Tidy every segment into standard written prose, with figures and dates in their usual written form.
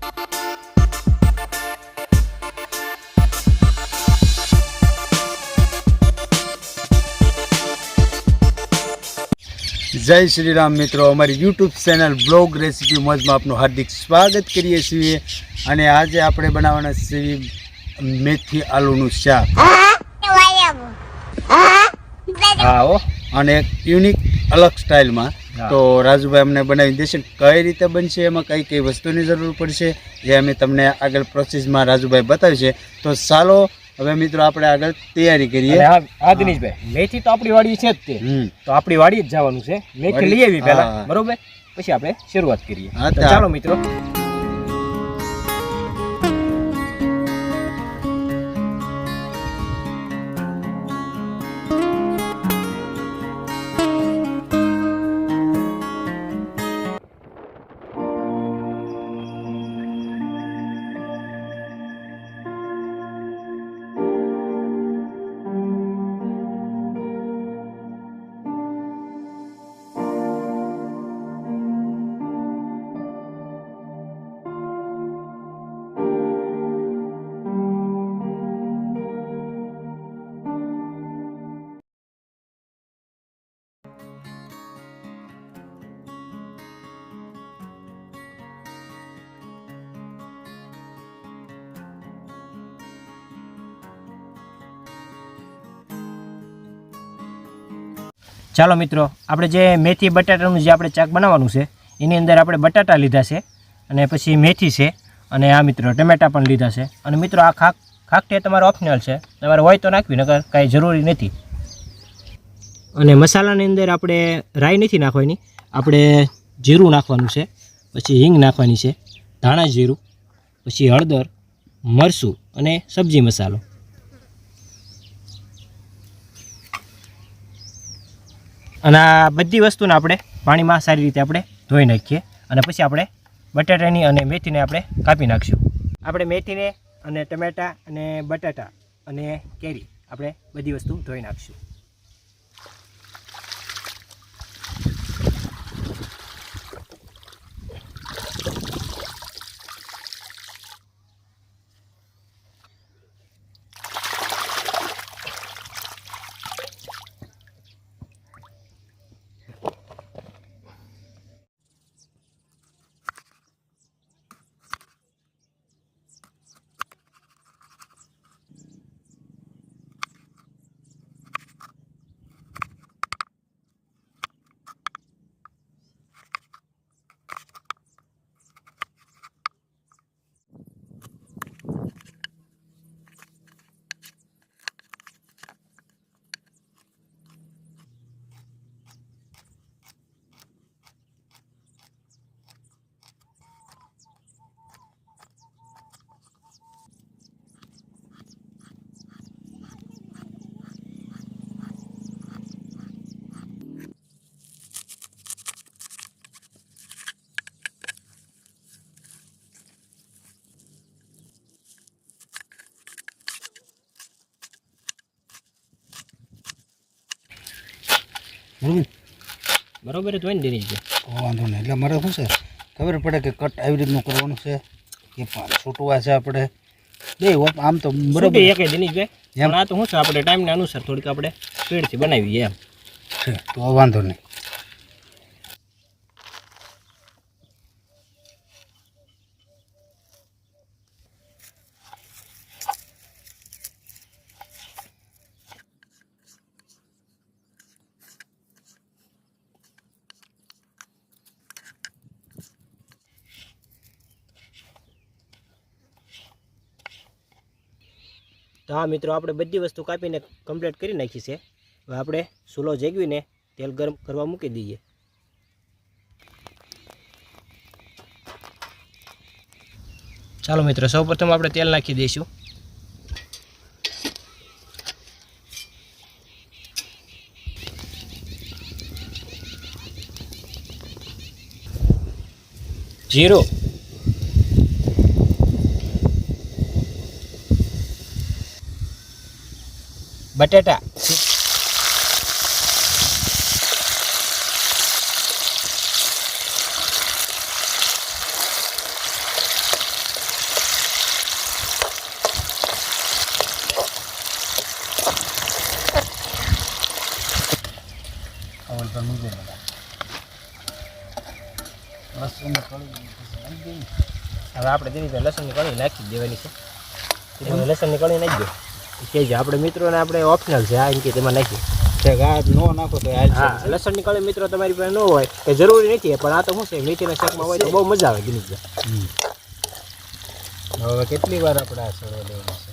જય શ્રી રામ મિત્રો, અમારી યુટ્યુબ ચેનલ બ્લોગ રેસીપી મોજમાં આપનું હાર્દિક સ્વાગત કરીએ છીએ. અને આજે આપણે બનાવવાના છીએ મેથી આલુનું શાક. અને એક યુનિક અલગ સ્ટાઇલમાં. તો રાજુભાઈ અમને બનાવી દેશે. કઈ રીતે બનશે, એમાં કઈ કઈ વસ્તુની જરૂર પડશે એ અમે તમને આગળ પ્રોસેસમાં રાજુભાઈ બતાવશે. તો ચાલો હવે મિત્રો આપણે આગળ તૈયારી કરીએ. હા દિનેશભાઈ, મેથી તો આપણી વાડી છે જ તે, તો આપણી વાડી જ જવાનું છે. મેથી લઈ આવી પહેલા, બરોબર, પછી આપણે શરૂઆત કરીએ. ચાલો મિત્રો. ચાલો મિત્રો, આપણે જે મેથી બટાટાનું જે આપણે ચાક બનાવવાનું છે એની અંદર આપણે બટાટા લીધા છે, અને પછી મેથી છે, અને આ મિત્રો ટમેટા પણ લીધા છે. અને મિત્રો આ ખાખટી તમારો ઓપ્શનલ છે, તમારે હોય તો નાખવી, નકર કાંઈ જરૂરી નથી. અને મસાલાની અંદર આપણે રાઈ નથી નાખવાની, આપણે જીરું નાખવાનું છે, પછી હિંગ નાખવાની છે, ધાણા જીરું, પછી હળદર, મરચું અને સબ્જી મસાલો. અને આ બધી વસ્તુને આપણે પાણીમાં સારી રીતે આપણે ધોઈ નાખીએ, અને પછી આપણે બટાટાની અને મેથીને આપણે કાપી નાખીશું. આપણે મેથીને અને ટમેટાં અને બટાટા અને કેરી આપણે બધી વસ્તુ ધોઈ નાખીશું. બરોબર જ હોય ને દિનેશભાઈ? વાંધો નહીં. એટલે મારે શું છે, ખબર પડે કે કટ આવી રીતનું કરવાનું છે કે છૂટવા છે આપણે બે. આમ તો બરોબર એક દિનેશભાઈ, પણ આ તો શું છે, આપણે ટાઈમના અનુસાર થોડીક આપણે સ્પીડથી બનાવીએ એમ છે. તો વાંધો નહીં. તો હા મિત્રો, આપણે બધી વસ્તુ કાપીને કમ્પ્લીટ કરી નાખી છે. હવે આપણે ચૂલો જેગવીને તેલ ગરમ કરવા મૂકી દઈએ. ચાલો મિત્રો, સૌપ્રથમ આપણે તેલ નાખી દઈશું. જીરું, બટેટા, હવે આપણે દિનેશભાઈ લસણની કળી નાખી દેવાની છે. લસણની કળી નાખી દો કહેજો આપણે મિત્રોને આપણે ઓપ્શનલ છે આ એમ કે તેમાં નાખીએ. નો નાખો તો હાલ. હા લસણની કળી મિત્રો તમારી પાસે ન હોય કે જરૂરી નથી પણ આ તો શું છે મેથીના શાકમાં હોય તો બહુ મજા આવે દિનેશભાઈ. હવે કેટલી વાર આપણે આ સળવા દેવાનું છે?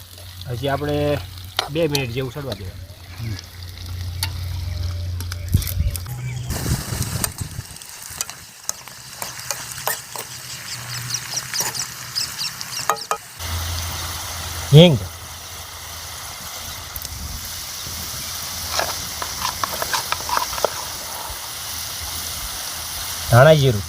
હજી આપણે 2 મિનિટ જેવું સડવા દેવાનું. હિંગ, ધાણા જીરું,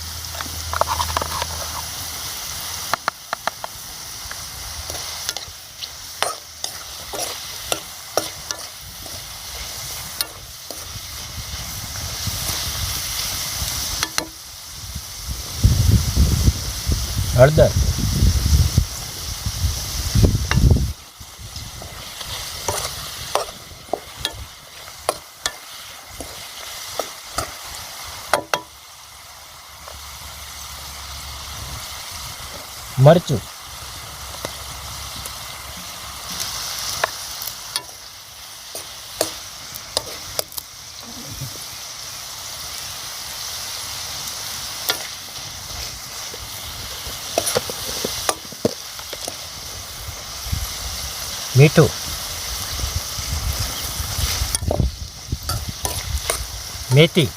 હળદર, મરચું, મીઠું, મેથી,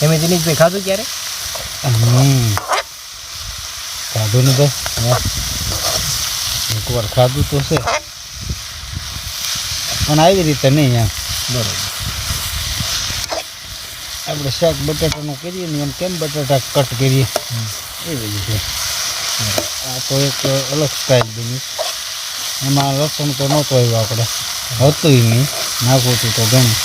તમે દિનેશભાઈ ખાધું ક્યારે? ખાધું ને તો એકવાર ખાધું તો છે પણ આવી રીતે નહીં એમ. બરોબર. આપણે શાક બટાટાનું કરીએ ને એમ કેમ બટાટા કટ કરીએ એવી રીતે. આ તો એક અલગ સ્ટાઇલ બની. એમાં લસણ તો નહોતું આવ્યું આપણે, હતું નહીં, નાખવું હતું તો ઘણું.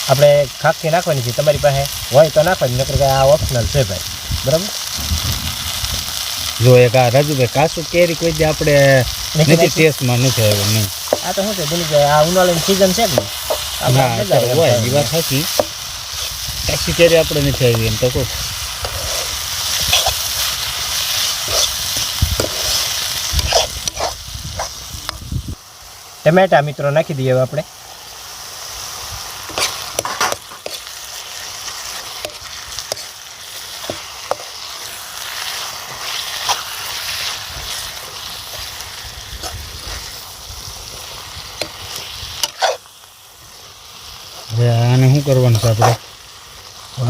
આપણે ખાખી નાખવાની છે, તમારી પાસે હોય તો નાખવાની, નકર કે આ ઓપ્શનલ છે ભાઈ. બરાબર. જો એક આ રાજુભાઈ કાસુ કેરી કોઈ દે આપણે નથી ટેસ્ટમાં નથી આવ્યો નહીં. આ તો શું છે દિનેશભાઈ, આ ઉનાળાની સિઝન છે કે ના અત્યારે હોય એ વાત સાચી. કાસુ કેરી આપણે નથી આવી એમ તો કહું. ટમેટા મિત્રો નાખી દઈએ હવે આપણે. આને શું કરવાનું છે આપણે?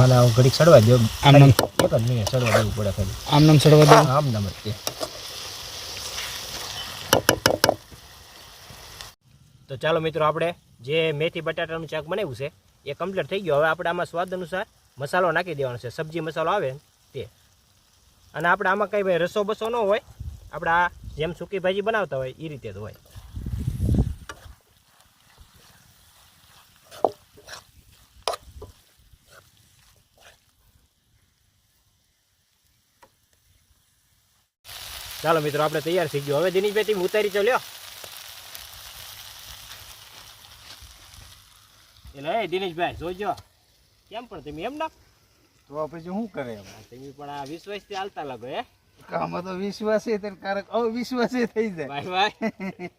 આને ઘડીક સડવા દો. આમ નામ 1 જ મિનિટ સડવા દેવું પડે ખાલી. આમ નામ સડવા દે. આમ નામ જ તે. તો ચાલો મિત્રો, આપણે જે મેથી બટાટાનું શાક બનાવ્યું છે એ કમ્પ્લીટ થઈ ગયું. હવે આપણે આમાં સ્વાદ અનુસાર મસાલો નાખી દેવાનો છે, સબ્જી મસાલો આવે તે. અને આપણે આમાં કંઈ ભાઈ રસો બસો ન હોય, આપણે આ જેમ સૂકી ભાજી બનાવતા હોય એ રીતે જ હોય. ચાલો મિત્રો, આપણે તૈયાર થઈ ગયો. હવે દિનેશભાઈ તમે ઉતારી તો લ્યો. એટલે દિનેશભાઈ જોજો કેમ પણ તમે એમ ના તો પછી શું કરે એમ? તમે પણ આ વિશ્વાસથી હાલતા લાગો. હે આમાં તો વિશ્વાસ છે ત્યારે કારક અવિશ્વાસ થઈ જાય. Bye bye.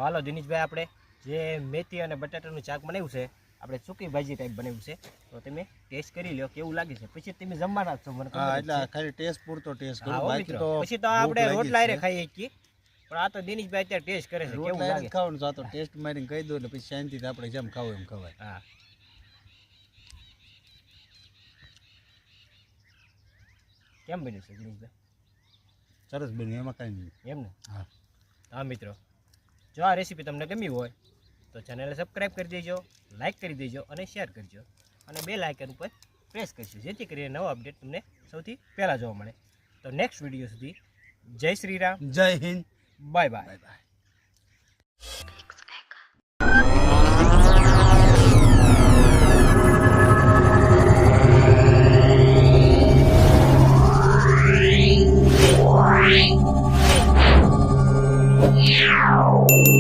હાલો દિનેશભાઈ, આપણે જે મેથી અને બટાટાનું શાક બનાવ્યું છે, આપણે સૂકી ભાજી ટાઈપ બનાવ્યું છે, તો તમે ટેસ્ટ કરી લો કેવું લાગે છે. પછી તમે જમવાના જ છો, મને ખબર હા જ એટલે છે. આ ખાલી ટેસ્ટ પૂરતો ટેસ્ટ હા, કરો, હો બાકી મિત્રો. તો પછી તો આપણે ભૂખ રોટલા હારે લાગી ખાઈએ છીએ, પણ આ તો દિનેશભાઈ અત્યારે ટેસ્ટ કરે છે કેવું રોટલા લાગે. ખાવાનું તો આ તો ટેસ્ટ મારીને કહી દો એટલે પછી શાંતિથી આપણે જેમ ખાવું એમ ખવાય. હા, કેમ બન્યું છે દિનેશભાઈ? સરસ બન્યું, એમાં કાંઈ નહીં. એમ ને? હા. હા મિત્રો, જો આ રેસીપી તમને ગમી હોય તો ચેનલને સબસ્ક્રાઈબ કરી દેજો, લાઈક કરી દેજો અને શેર કરજો, અને બેલ આઇકન ઉપર પ્રેસ કરજો, જેથી કરીને નવો અપડેટ તમને સૌથી પહેલાં જોવા મળે. તો નેક્સ્ટ વિડીયો સુધી જય શ્રી રામ, જય Hind, bye bye. Bye bye. Wow.